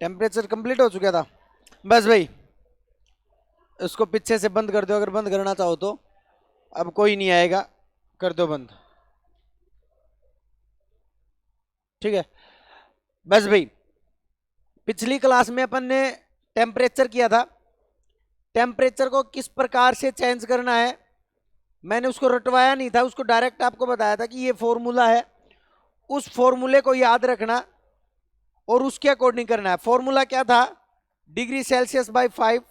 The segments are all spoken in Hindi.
टेम्परेचर कंप्लीट हो चुका था। बस भाई इसको पीछे से बंद कर दो, अगर बंद करना चाहो तो। अब कोई नहीं आएगा, कर दो बंद। ठीक है। बस भाई पिछली क्लास में अपन ने टेम्परेचर किया था। टेम्परेचर को किस प्रकार से चेंज करना है मैंने उसको रटवाया नहीं था, उसको डायरेक्ट आपको बताया था कि ये फॉर्मूला है, उस फॉर्मूले को याद रखना और उसके अकॉर्डिंग करना है। फॉर्मूला क्या था? Degree Celsius by 5,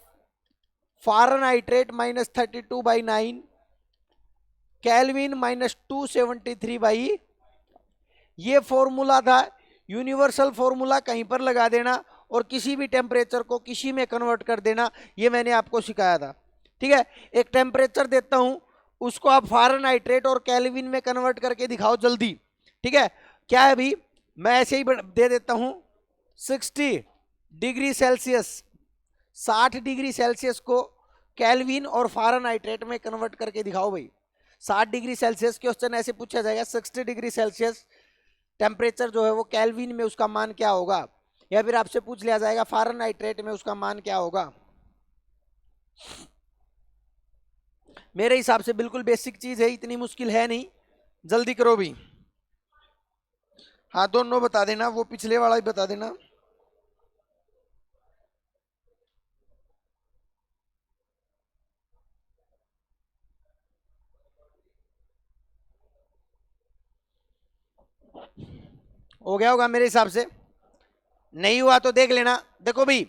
Fahrenheit -32/9, kelvin -273/। ये फॉर्मूला था। यूनिवर्सल फॉर्मूला कहीं पर लगा देना और किसी भी टेम्परेचर को किसी में कन्वर्ट कर देना, ये मैंने आपको सिखाया था। ठीक है। एक टेम्परेचर देता हूं, उसको आप फ़ारेनहाइट और केल्विन में कन्वर्ट करके दिखाओ जल्दी। ठीक है। क्या है अभी मैं ऐसे ही दे देता हूं 60 डिग्री सेल्सियस, 60 डिग्री सेल्सियस को केल्विन और फ़ारेनहाइट में कन्वर्ट करके दिखाओ भाई। 60 डिग्री सेल्सियस क्वेश्चन ऐसे पूछा जाएगा, 60 डिग्री सेल्सियस टेम्परेचर जो है वो केल्विन में उसका मान क्या होगा, या फिर आपसे पूछ लिया जाएगा फ़ारेनहाइट में उसका मान क्या होगा। मेरे हिसाब से बिल्कुल बेसिक चीज है, इतनी मुश्किल है नहीं, जल्दी करो भी। हाँ दोनों बता देना, वो पिछले वाला ही बता देना। हो गया होगा मेरे हिसाब से, नहीं हुआ तो देख लेना। देखो भाई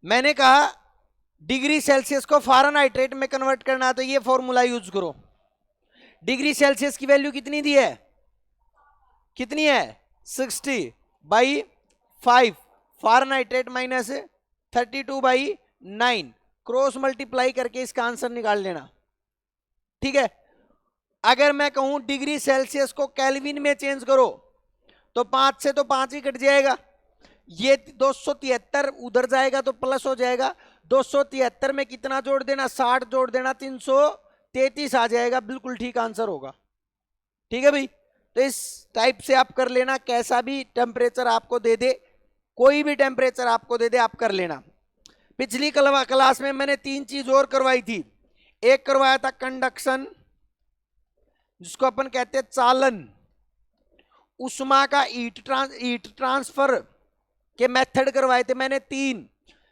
मैंने कहा डिग्री सेल्सियस को फ़ारेनहाइट में कन्वर्ट करना है तो ये फॉर्मूला यूज करो। डिग्री सेल्सियस की वैल्यू कितनी दी है, कितनी है 60/5, फ़ारेनहाइट -32/9, क्रॉस मल्टीप्लाई करके इसका आंसर निकाल लेना। ठीक है। अगर मैं कहूं डिग्री सेल्सियस को केल्विन में चेंज करो तो 5 से तो 5 ही कट जाएगा, ये 273 उधर जाएगा तो प्लस हो जाएगा। 273 में कितना जोड़ देना, 60 जोड़ देना, 333 आ जाएगा, बिल्कुल ठीक आंसर होगा। ठीक है भाई, तो इस टाइप से आप कर लेना, कैसा भी टेम्परेचर आपको दे दे, कोई भी टेम्परेचर आपको दे दे आप कर लेना। पिछली क्लास में मैंने 3 चीज और करवाई थी। एक करवाया था कंडक्शन, जिसको अपन कहते हैं चालन, उष्मा का हीट ट्रांसफर के मेथड करवाए थे मैंने 3,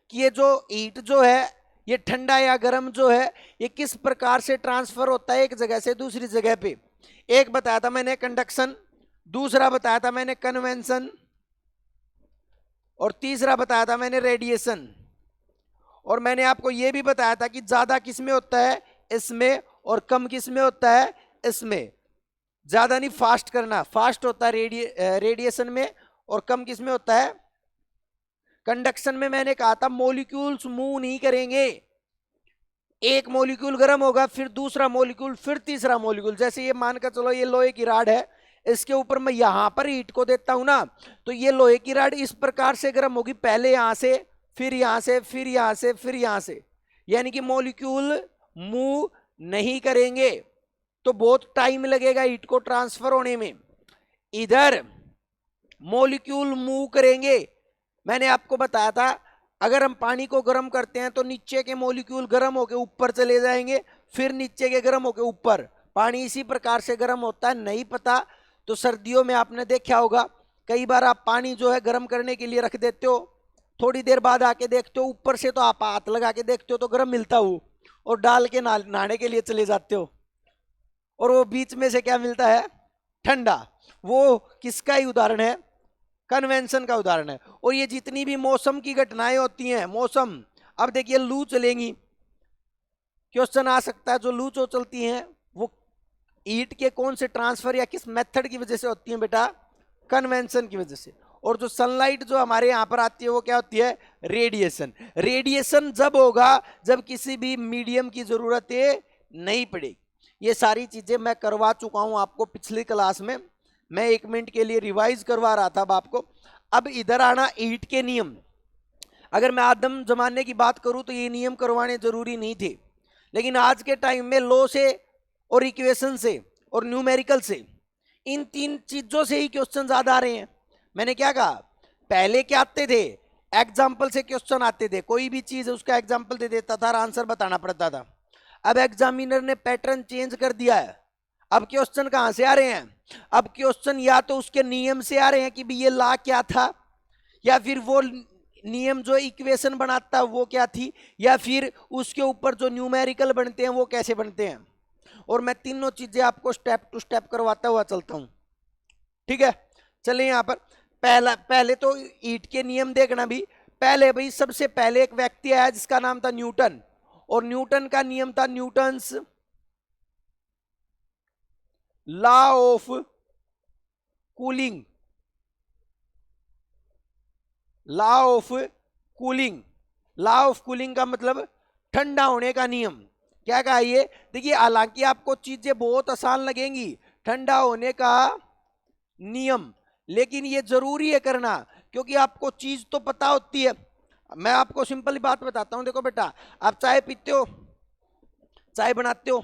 कि ये जो हीट जो है ये ठंडा या गर्म जो है ये किस प्रकार से ट्रांसफर होता है एक जगह से दूसरी जगह पे। एक बताया था मैंने कंडक्शन, दूसरा बताया था मैंने कन्वेंशन, और तीसरा बताया था मैंने रेडिएशन। और मैंने आपको ये भी बताया था कि ज्यादा किस में होता है, इसमें, और कम किस में होता है, इसमें। ज्यादा नहीं फास्ट करना, फास्ट होता है रेडिएशन में, और कम किस में होता है, कंडक्शन में। मैंने कहा था मॉलिक्यूल्स मूव नहीं करेंगे, एक मॉलिक्यूल गर्म होगा फिर दूसरा मॉलिक्यूल फिर तीसरा मॉलिक्यूल। जैसे ये मानकर चलो ये लोहे की राड है, इसके ऊपर मैं यहां पर हीट को देता हूं ना, तो ये लोहे की राड इस प्रकार से गर्म होगी, पहले यहां से, फिर यहां से, फिर यहां से, फिर यहां से, यानी कि मॉलिक्यूल मूव नहीं करेंगे, तो बहुत टाइम लगेगा हीट को ट्रांसफर होने में। इधर मॉलिक्यूल मूव करेंगे। मैंने आपको बताया था अगर हम पानी को गर्म करते हैं तो नीचे के मॉलिक्यूल गर्म होकर ऊपर चले जाएंगे, फिर नीचे के गर्म होकर ऊपर। पानी इसी प्रकार से गर्म होता है, नहीं पता तो सर्दियों में आपने देखा होगा, कई बार आप पानी जो है गर्म करने के लिए रख देते हो, थोड़ी देर बाद आके देखते हो ऊपर से तो आप हाथ लगा के देखते हो तो गर्म मिलता हो, और डाल के नहाने के लिए चले जाते हो, और वो बीच में से क्या मिलता है, ठंडा। वो किसका ही उदाहरण है, कन्वेंशन का उदाहरण है। और ये जितनी भी मौसम की घटनाएं होती हैं, मौसम, अब देखिए लू चलेंगी, क्वेश्चन आ सकता है जो लू जो चलती हैं वो हीट के कौन से ट्रांसफर या किस मेथड की वजह से होती है बेटा, कन्वेंशन की वजह से। और जो सनलाइट जो हमारे यहाँ पर आती है वो क्या होती है, रेडिएशन। रेडिएशन जब होगा जब किसी भी मीडियम की जरूरत नहीं पड़ेगी। ये सारी चीजें मैं करवा चुका हूं आपको पिछली क्लास में, मैं 1 मिनट के लिए रिवाइज करवा रहा था अब आपको। अब इधर आना हीट के नियम। अगर मैं आदम जमाने की बात करूं तो ये नियम करवाने जरूरी नहीं थे, लेकिन आज के टाइम में लॉ से और इक्वेशन से और न्यूमेरिकल से, इन 3 चीजों से ही क्वेश्चन ज्यादा आ रहे हैं। मैंने क्या कहा, पहले क्या आते थे, एग्जाम्पल से क्वेश्चन आते थे, कोई भी चीज उसका एग्जाम्पल दे देता था और आंसर बताना पड़ता था। अब एग्जामिनर ने पैटर्न चेंज कर दिया है। अब क्वेश्चन कहां से आ रहे हैं? अब क्वेश्चन या तो उसके नियम से आ रहे हैं कि भी ये लॉ क्या था, या फिर वो नियम जो इक्वेशन बनाता है वो क्या थी, या फिर उसके ऊपर जो न्यूमेरिकल बनते हैं वो कैसे बनते हैं। और मैं तीनों चीजें आपको स्टेप टू स्टेप करवाता हुआ चलता हूं। ठीक है, चलिए यहां पर पहले तो ईट के नियम देखना भी। पहले भाई सबसे पहले एक व्यक्ति आया जिसका नाम था न्यूटन, और न्यूटन का नियम था Newton's law of cooling. Law of cooling, law of cooling का मतलब ठंडा होने का नियम। क्या कहा ये? देखिए हालांकि आपको चीजें बहुत आसान लगेंगी, ठंडा होने का नियम, लेकिन ये जरूरी है करना, क्योंकि आपको चीज तो पता होती है। मैं आपको सिंपल बात बताता हूं, देखो बेटा, आप चाय पीते हो, चाय बनाते हो,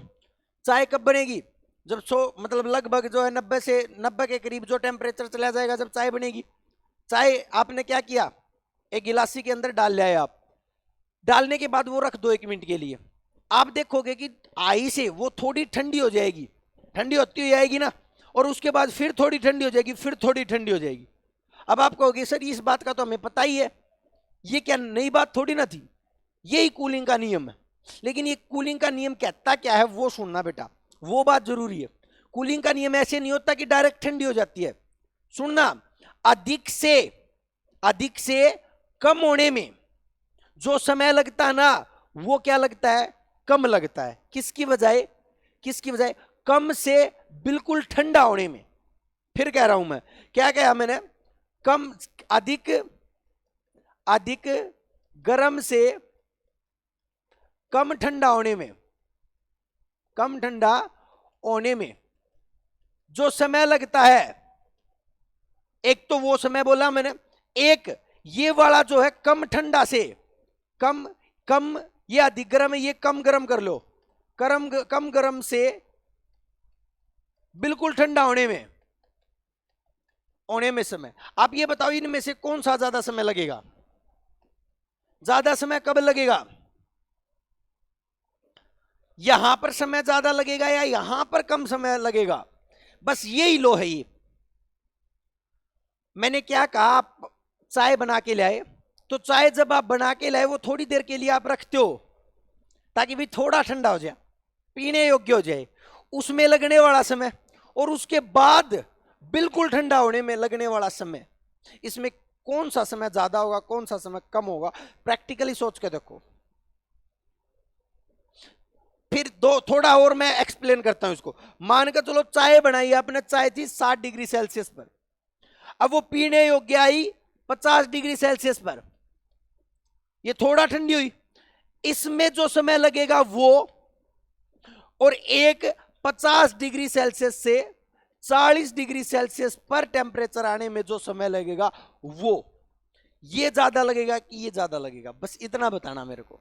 चाय कब बनेगी? जब 100 मतलब लगभग जो है 90 के करीब जो टेम्परेचर चला जाएगा जब चाय बनेगी। चाय आपने क्या किया, एक गिलासी के अंदर डाल लिया। आप डालने के बाद वो रख दो 1 मिनट के लिए, आप देखोगे कि आई से वो थोड़ी ठंडी हो जाएगी, ठंडी होती हो जाएगी ना, और उसके बाद फिर थोड़ी ठंडी हो जाएगी, फिर थोड़ी ठंडी हो जाएगी। अब आप कहोगे सर इस बात का तो हमें पता ही है, ये क्या नई बात थोड़ी ना थी, यही कूलिंग का नियम है। लेकिन ये कूलिंग का नियम कहता क्या है वो सुनना बेटा, वो बात जरूरी है। कूलिंग का नियम ऐसे नहीं होता कि डायरेक्ट ठंडी हो जाती है। सुनना, अधिक से कम होने में जो समय लगता है ना, वो क्या लगता है? कम लगता है। किसकी बजाय? कम से बिल्कुल ठंडा होने में। फिर कह रहा हूं मैं, क्या कहा मैंने? अधिक गर्म से कम ठंडा होने में, जो समय लगता है, एक तो वो समय बोला मैंने, एक ये वाला जो है कम ठंडा से कम ये अधिक गर्म है, ये कम गर्म कर लो, कम गर्म से बिल्कुल ठंडा होने में समय। आप ये बताओ इनमें से कौन सा ज्यादा समय लगेगा? ज्यादा समय कब लगेगा? यहां पर समय ज्यादा लगेगा या यहां पर कम समय लगेगा? बस यही लो है ये। मैंने क्या कहा, आप चाय बना के लाए, तो चाय जब आप बना के लाए वो थोड़ी देर के लिए आप रखते हो ताकि भी थोड़ा ठंडा हो जाए, पीने योग्य हो जाए, उसमें लगने वाला समय, और उसके बाद बिल्कुल ठंडा होने में लगने वाला समय, इसमें कौन सा समय ज्यादा होगा, कौन सा समय कम होगा? प्रैक्टिकली सोच के देखो। फिर थोड़ा और मैं एक्सप्लेन करता हूं इसको। मानकर चलो चाय बनाई आपने, चाय थी 60 डिग्री सेल्सियस पर, अब वो पीने योग्य आई 50 डिग्री सेल्सियस पर, ये थोड़ा ठंडी हुई, इसमें जो समय लगेगा वो, और एक 50 डिग्री सेल्सियस से 40 डिग्री सेल्सियस पर टेम्परेचर आने में जो समय लगेगा वो, ये ज्यादा लगेगा कि ये ज्यादा लगेगा? बस इतना बताना मेरे को।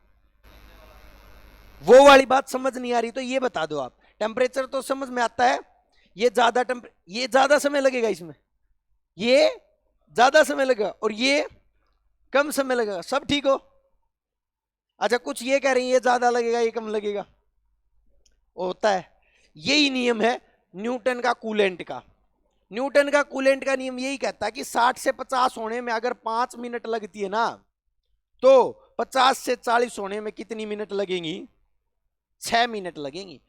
वो वाली बात समझ नहीं आ रही तो ये बता दो आप। टेम्परेचर तो समझ में आता है, ये ज्यादा समय लगेगा, इसमें ये ज्यादा समय लगेगा और ये कम समय लगेगा, सब ठीक हो? अच्छा, कुछ ये कह रही है ये ज्यादा लगेगा ये कम लगेगा, होता है। यही नियम है न्यूटन का कूलेंट का। न्यूटन का कूलेंट का नियम यही कहता है कि 60 से 50 होने में अगर 5 मिनट लगती है ना, तो 50 से 40 होने में कितनी मिनट लगेंगी? 6 मिनट लगेंगी।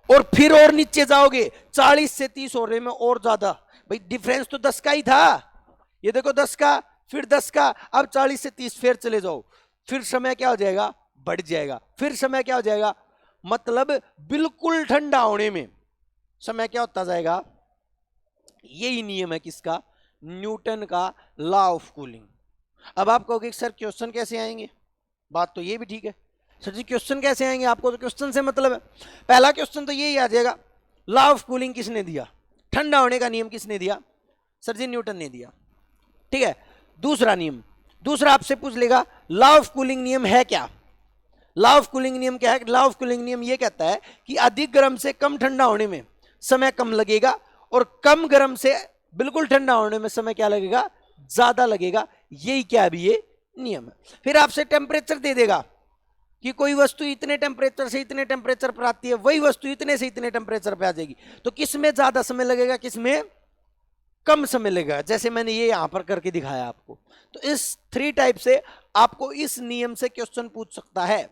और फिर और नीचे जाओगे 40 से 30 होने में और ज्यादा। भाई डिफरेंस तो 10 का ही था, ये देखो 10 का, फिर 10 का, अब 40 से 30 फिर चले जाओ, फिर समय क्या हो जाएगा? बढ़ जाएगा। फिर समय क्या हो जाएगा? मतलब बिल्कुल ठंडा होने में समय क्या होता जाएगा? यही नियम है किसका? न्यूटन का लॉ ऑफ कूलिंग। अब आप कहोगे सर क्वेश्चन कैसे आएंगे? बात तो ये भी ठीक है, सर जी क्वेश्चन कैसे आएंगे? आपको तो क्वेश्चन से मतलब है। पहला क्वेश्चन तो यही आ जाएगा, लॉ ऑफ कूलिंग किसने दिया? ठंडा होने का नियम किसने दिया? सर जी न्यूटन ने दिया। ठीक है, दूसरा नियम, दूसरा आपसे पूछ लेगा लॉ ऑफ कूलिंग नियम है क्या? लॉ ऑफ कूलिंग नियम क्या है? लॉ ऑफ कूलिंग नियम ये कहता है कि अधिक गर्म से कम ठंडा होने में समय कम लगेगा, और कम गर्म से बिल्कुल ठंडा होने में समय क्या लगेगा? ज्यादा लगेगा। यही क्या? अभी ये नियम है। फिर आपसे टेम्परेचर दे देगा कि कोई वस्तु इतने टेम्परेचर से इतने टेम्परेचर पर आती है, वही वस्तु इतने से इतने टेम्परेचर पे आ जाएगी। तो किसमें ज्यादा समय लगेगा, किसमें कम समय लगेगा, जैसे मैंने ये यहां पर करके दिखाया आपको। तो इस 3 टाइप से आपको इस नियम से क्वेश्चन पूछ सकता है।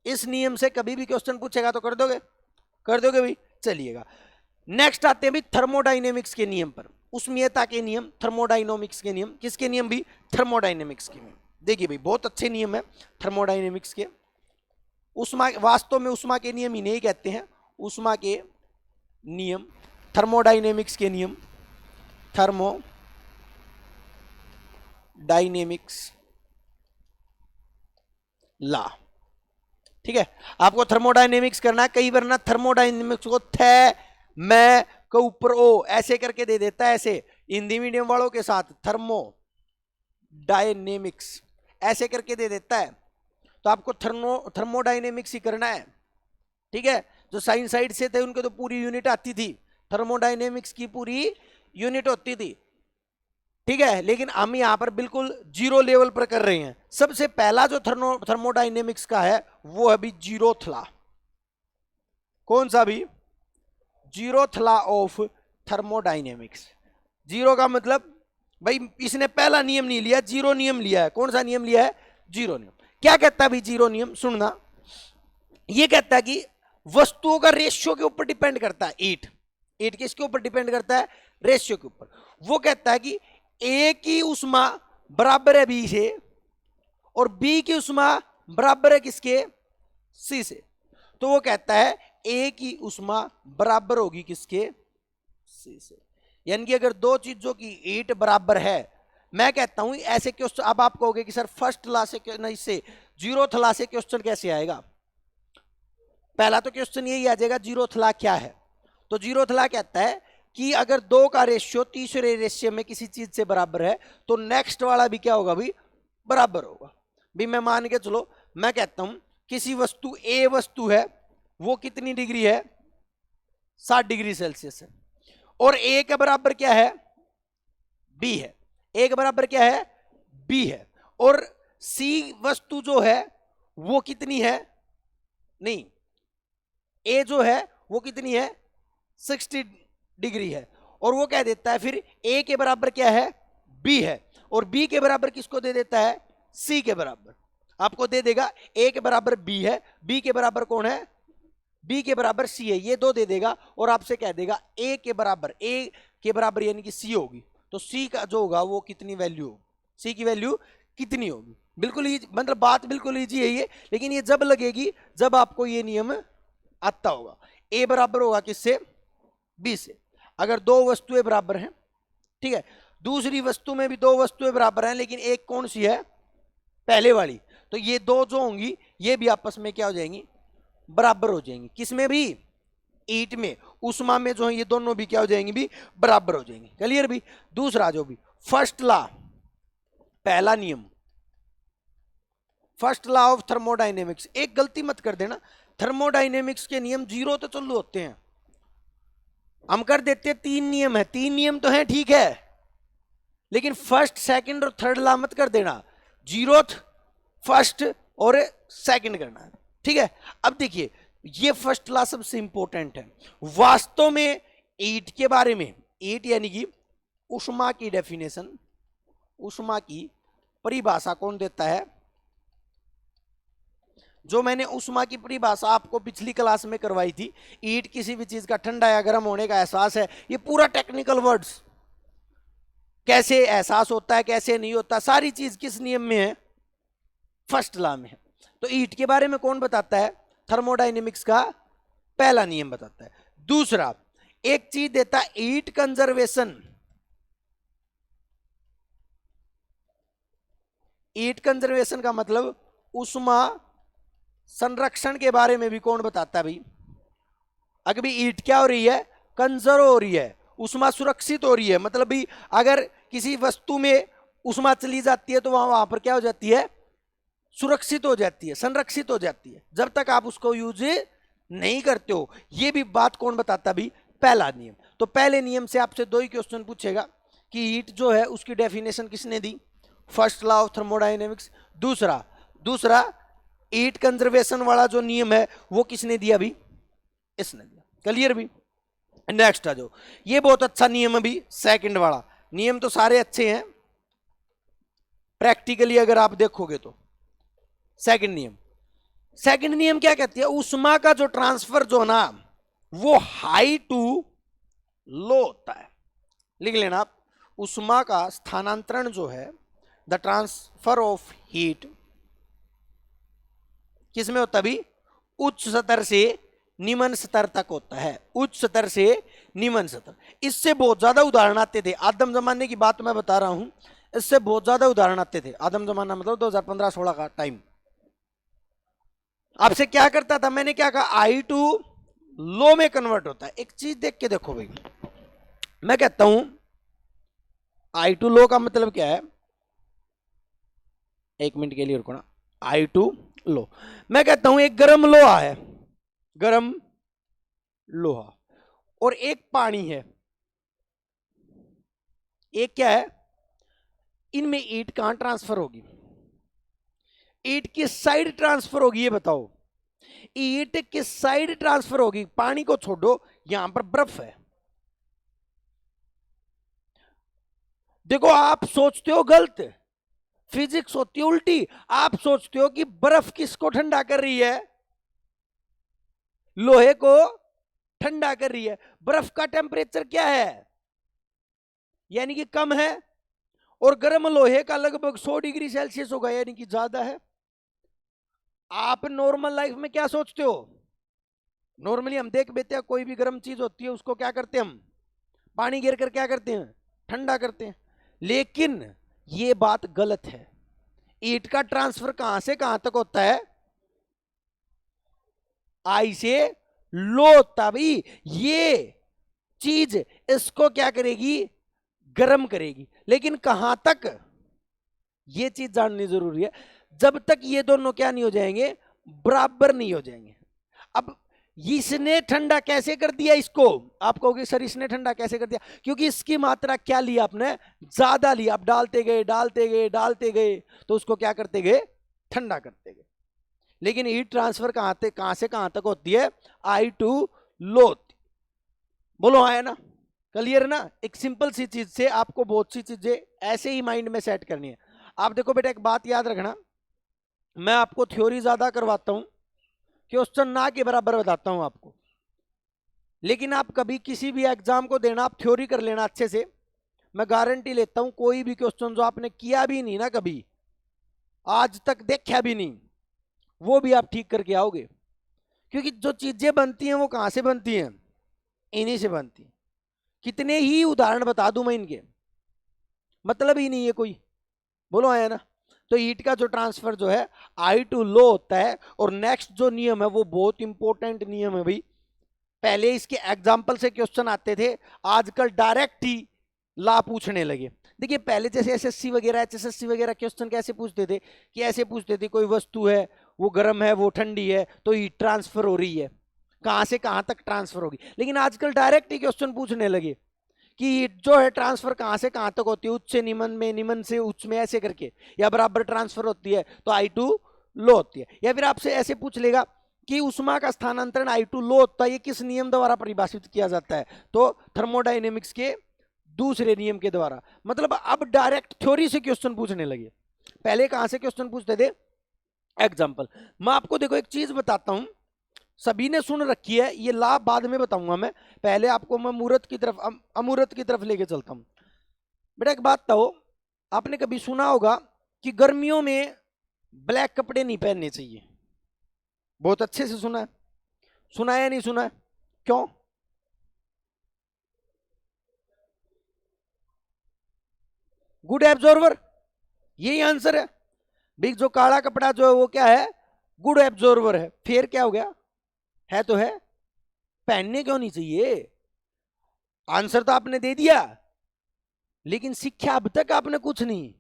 इस नियम से कभी भी क्वेश्चन पूछेगा तो कर दोगे, कर दोगे भाई। चलिएगा नेक्स्ट आते हैं भी थर्मोडाइनेमिक्स के नियम पर, उष्मीयता के नियम, थर्मोडाइनमिक्स के नियम। किसके नियम भी, थर्मोडाइनेमिक्स के नियम। देखिए भाई बहुत अच्छे नियम है थर्मोडाइनेमिक्स के। उष्मा, वास्तव में उष्मा के नियम ही नहीं कहते हैं, उष्मा के नियम, थर्मोडाइनेमिक्स के नियम, थर्मोडाइनेमिक्स ला। ठीक है, आपको थर्मोडाइनेमिक्स करना है। कई बार ना थर्मोडाइनेमिक्स को थे मैं के ऊपर ओ ऐसे करके दे देता है, ऐसे हिंदी मीडियम वालों के साथ थर्मोडायनेमिक्स ऐसे करके दे देता है। तो आपको थर्मोडायनेमिक्स ही करना है। ठीक है, जो साइंस साइड से थे उनके तो पूरी यूनिट आती थी, थर्मोडायनेमिक्स की पूरी यूनिट होती थी। ठीक है, लेकिन हम यहां पर बिल्कुल जीरो लेवल पर कर रहे हैं। सबसे पहला जो थर्मोडायनेमिक्स का है वो है भी जीरोथ लॉ। कौन सा भी, zeroth law of thermodynamics. Zero का मतलब भाई इसने पहला नियम नहीं लिया, जीरो नियम लिया है। कौन सा नियम लिया है, जीरो नियम। क्या कहता है भाई जीरो नियम, सुनना। ये कहता है कि वस्तुओं का रेशियो के ऊपर डिपेंड करता है। ईट किसके ऊपर डिपेंड करता है, रेशियो के ऊपर। वो कहता है कि ए की उष्मा बराबर है बी से और बी की उष्मा बराबर है किसके, सी से। तो वो कहता है ए की उष्मा बराबर होगी किसके, सी से। यानी कि अगर दो चीजों की ईट बराबर है, मैं कहता हूं ऐसे क्वेश्चन, अब आप कहोगे कि सर फर्स्ट लॉ से नहीं, से जीरोथ लॉ से क्वेश्चन कैसे आएगा। पहला तो क्वेश्चन यही आ जाएगा जीरोथ लॉ क्या है। तो जीरोथ लॉ कहता है कि अगर दो का रेशियो तीसरे रेशियो में किसी चीज से बराबर है तो नेक्स्ट वाला भी क्या होगा भी, बराबर होगा। भी मैं मान के चलो, मैं कहता हूं किसी वस्तु ए वस्तु है, वो कितनी डिग्री है, 60 डिग्री सेल्सियस है, और ए के बराबर क्या है, बी है। ए के बराबर क्या है, बी है। और सी वस्तु जो है वो कितनी है, नहीं, ए जो है वो कितनी है, 60 डिग्री है। और वो क्या देता है फिर, ए के बराबर क्या है, बी है। और बी के बराबर किसको दे देता है, सी के बराबर। आपको दे देगा ए के बराबर बी है, बी के बराबर कौन है, बी के बराबर सी है, ये दो दे देगा। और आपसे कह देगा ए के बराबर यानी कि सी होगी। तो सी का जो होगा वो कितनी वैल्यू होगी, सी की वैल्यू कितनी होगी। बिल्कुल मतलब बात बिल्कुल ईजी है ये, लेकिन ये जब लगेगी जब आपको ये नियम आता होगा। ए बराबर होगा किससे, बी से। अगर दो वस्तुएं बराबर हैं, ठीक है, दूसरी वस्तु में भी दो वस्तुएं बराबर हैं, लेकिन एक कौन सी है, पहले वाली। तो ये दो जो होंगी ये भी आपस में क्या हो जाएंगी, बराबर हो जाएंगी। किसमें भी, ईट में, उष्मा में जो है ये दोनों भी क्या हो जाएंगी भी, बराबर हो जाएंगी। क्लियर भी। दूसरा जो भी फर्स्ट लॉ, पहला नियम, फर्स्ट लॉ ऑफ थर्मोडायनेमिक्स। एक गलती मत कर देना, थर्मोडायनेमिक्स के नियम जीरो तो चालू होते हैं, हम कर देते हैं 3 नियम है, 3 नियम तो हैं ठीक है, लेकिन फर्स्ट सेकंड और थर्ड लॉ मत कर देना, जीरोथ फर्स्ट और सेकंड करना है। ठीक है, अब देखिए ये फर्स्ट लॉ सबसे इंपॉर्टेंट है वास्तव में। ईट के बारे में, ईट यानी कि उष्मा की डेफिनेशन, उष्मा की परिभाषा कौन देता है, जो मैंने उष्मा की परिभाषा आपको पिछली क्लास में करवाई थी। ईट किसी भी चीज का ठंडा या गर्म होने का एहसास है, ये पूरा टेक्निकल वर्ड्स, कैसे एहसास होता है कैसे नहीं होता, सारी चीज किस नियम में है, फर्स्ट लॉ में है। तो ईट के बारे में कौन बताता है, थर्मोडायनेमिक्स का पहला नियम बताता है। दूसरा एक चीज देता है हीट कंजर्वेशन। हीट कंजर्वेशन का मतलब उष्मा संरक्षण के बारे में भी कौन बताता है भाई। अगर भी हीट क्या हो रही है, कंजर्व हो रही है, उष्मा सुरक्षित हो रही है। मतलब भी अगर किसी वस्तु में उष्मा चली जाती है तो वहां पर क्या हो जाती है, सुरक्षित हो जाती है, संरक्षित हो जाती है, जब तक आप उसको यूज नहीं करते हो। ये भी बात कौन बताता भी, पहला नियम। तो पहले नियम से आपसे 2 ही क्वेश्चन पूछेगा कि हीट जो है उसकी डेफिनेशन किसने दी, फर्स्ट लॉ ऑफ थर्मोडायनेमिक्स। दूसरा हीट कंजर्वेशन वाला जो नियम है वो किसने दिया अभी? इसने दिया। क्लियर भी? नेक्स्ट आ जाओ, ये बहुत अच्छा नियम है भी, सेकंड वाला। नियम तो सारे अच्छे हैं, प्रैक्टिकली अगर आप देखोगे तो। सेकंड नियम क्या कहती है? उष्मा का जो ट्रांसफर जो ना वो हाई टू लो होता है। लिख लेना आप, उष्मा का स्थानांतरण जो है, द ट्रांसफर ऑफ हीट किसमें होता है भी? उच्च स्तर से निम्न स्तर तक होता है। उच्च स्तर से निम्न स्तर। इससे बहुत ज्यादा उदाहरण आते थे, आदम जमाने की बात मैं बता रहा हूं, इससे बहुत ज्यादा उदाहरण आते थे। आदम जमाना मतलब 2015-16 का टाइम। आपसे क्या करता था? मैंने क्या कहा? आई टू लो में कन्वर्ट होता है। एक चीज देख के देखो भाई, मैं कहता हूं आई टू लो का मतलब क्या है? एक मिनट के लिए रुको ना। आई टू लो, मैं कहता हूं एक गर्म लोहा है, गर्म लोहा, और एक पानी है। एक क्या है? इनमें हीट कहां ट्रांसफर होगी? हीट किस साइड ट्रांसफर होगी ये बताओ? हीट किस साइड ट्रांसफर होगी? पानी को छोड़ो, यहां पर बर्फ है। देखो आप सोचते हो गलत, फिजिक्स होती है उल्टी। आप सोचते हो कि बर्फ किसको ठंडा कर रही है? लोहे को ठंडा कर रही है। बर्फ का टेम्परेचर क्या है? यानी कि कम है, और गर्म लोहे का लगभग 100 डिग्री सेल्सियस होगा, यानी कि ज्यादा है। आप नॉर्मल लाइफ में क्या सोचते हो? नॉर्मली हम देख लेते हैं कोई भी गर्म चीज होती है उसको क्या करते हैं हम? पानी गिर कर क्या करते हैं? ठंडा करते हैं। लेकिन ये बात गलत है। हीट का ट्रांसफर कहां से कहां तक होता है? आई से लो। तभी ये चीज इसको क्या करेगी? गर्म करेगी। लेकिन कहां तक? ये चीज जाननी जरूरी है। जब तक ये दोनों क्या नहीं हो जाएंगे? बराबर नहीं हो जाएंगे। अब इसने ठंडा कैसे कर दिया इसको? आप कहोगे सर इसने ठंडा कैसे कर दिया? क्योंकि इसकी मात्रा क्या ली आपने? ज्यादा ली। आप डालते गए डालते गए डालते गए तो उसको क्या करते गए? ठंडा करते गए। लेकिन हीट ट्रांसफर कहां से कहां तक होती है? आई टू लो। बोलो आया ना? क्लियर ना? एक सिंपल सी चीज से आपको बहुत सी चीजें ऐसे ही माइंड में सेट करनी है। आप देखो बेटा, एक बात याद रखना, मैं आपको थ्योरी ज्यादा करवाता हूं, क्वेश्चन ना के बराबर बताता हूं आपको। लेकिन आप कभी किसी भी एग्जाम को देना, आप थ्योरी कर लेना अच्छे से। मैं गारंटी लेता हूं कोई भी क्वेश्चन जो आपने किया भी नहीं ना कभी, आज तक देखा भी नहीं, वो भी आप ठीक करके आओगे। क्योंकि जो चीजें बनती हैं वो कहां से बनती हैं? इन्हीं से बनती हैं। कितने ही उदाहरण बता दूं मैं इनके, मतलब ही नहीं है कोई। बोलो आया ना? तो हीट का जो ट्रांसफर जो है आई टू लो होता है। और नेक्स्ट जो नियम है वो बहुत इंपॉर्टेंट नियम है भाई। पहले इसके एग्जाम्पल से क्वेश्चन आते थे, आजकल डायरेक्ट ही ला पूछने लगे। देखिए पहले जैसे एसएससी वगैरह एचएसएससी वगैरह क्वेश्चन कैसे पूछते थे? कि ऐसे पूछते थे कोई वस्तु है, वो गर्म है वो ठंडी है, तो हीट ट्रांसफर हो रही है, कहां से कहां तक ट्रांसफर होगी। लेकिन आजकल डायरेक्ट ही क्वेश्चन पूछने लगे कि जो है ट्रांसफर कहां से कहां तक होती है? उच्च से निम्न में, निम्न से उच्च में, ऐसे करके, या बराबर ट्रांसफर होती है तो आई टू लो होती है। या फिर आपसे ऐसे पूछ लेगा कि उष्मा का स्थानांतरण आई टू लो होता है, ये किस नियम द्वारा परिभाषित किया जाता है? तो थर्मोडायनेमिक्स के दूसरे नियम के द्वारा। मतलब अब डायरेक्ट थ्योरी से क्वेश्चन पूछने लगे। पहले कहां से क्वेश्चन पूछते थे? एग्जाम्पल। मैं आपको देखो एक चीज बताता हूं, सभी ने सुन रखी है, ये लाभ बाद में बताऊंगा मैं। पहले आपको मैं मूर्त की तरफ, अमूर्त की तरफ लेके चलता हूं। बेटा एक बात तो, आपने कभी सुना होगा कि गर्मियों में ब्लैक कपड़े नहीं पहनने चाहिए? बहुत अच्छे से सुना है। सुना है या नहीं सुना है? क्यों? गुड एब्जॉर्वर, यही आंसर है। भाई जो काला कपड़ा जो है वो क्या है? गुड एब्जॉर्वर है। फिर क्या हो गया? है तो है, पहनने क्यों नहीं चाहिए? आंसर तो आपने दे दिया, लेकिन सीखा अब तक आपने कुछ नहीं,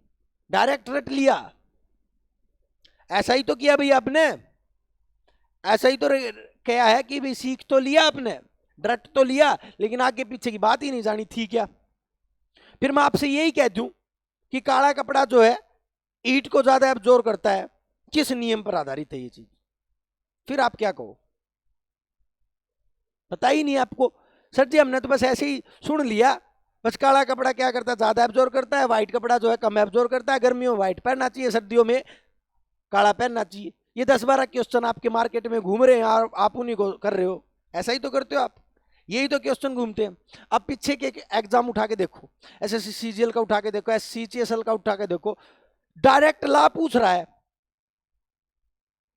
डायरेक्ट रट लिया। ऐसा ही तो किया भाई आपने, ऐसा ही तो क्या है कि भाई सीख तो लिया आपने, रट तो लिया, लेकिन आगे पीछे की बात ही नहीं जानी थी क्या? फिर मैं आपसे यही कह दूं कि काला कपड़ा जो है ईट को ज्यादा एब्जॉर्ब करता है, किस नियम पर आधारित है ये चीज? फिर आप क्या कहो, पता ही नहीं आपको। सर जी हमने तो बस ऐसे ही सुन लिया, बस काला कपड़ा क्या करता है, ज्यादा एब्जॉर्ब करता है, व्हाइट कपड़ा जो है कम एब्जॉर्ब करता है, गर्मियों में व्हाइट पहनना चाहिए, सर्दियों में काला पहनना चाहिए। ये 10-12 क्वेश्चन आपके मार्केट में घूम रहे हैं और आप उन्हीं को कर रहे हो, ऐसा ही तो करते हो आप, यही तो क्वेश्चन घूमते हैं। अब पीछे के एग्जाम उठा के देखो, एसएससी सीजीएल का उठा के देखो, एससीसीएल का उठा के देखो, डायरेक्ट ला पूछ रहा है।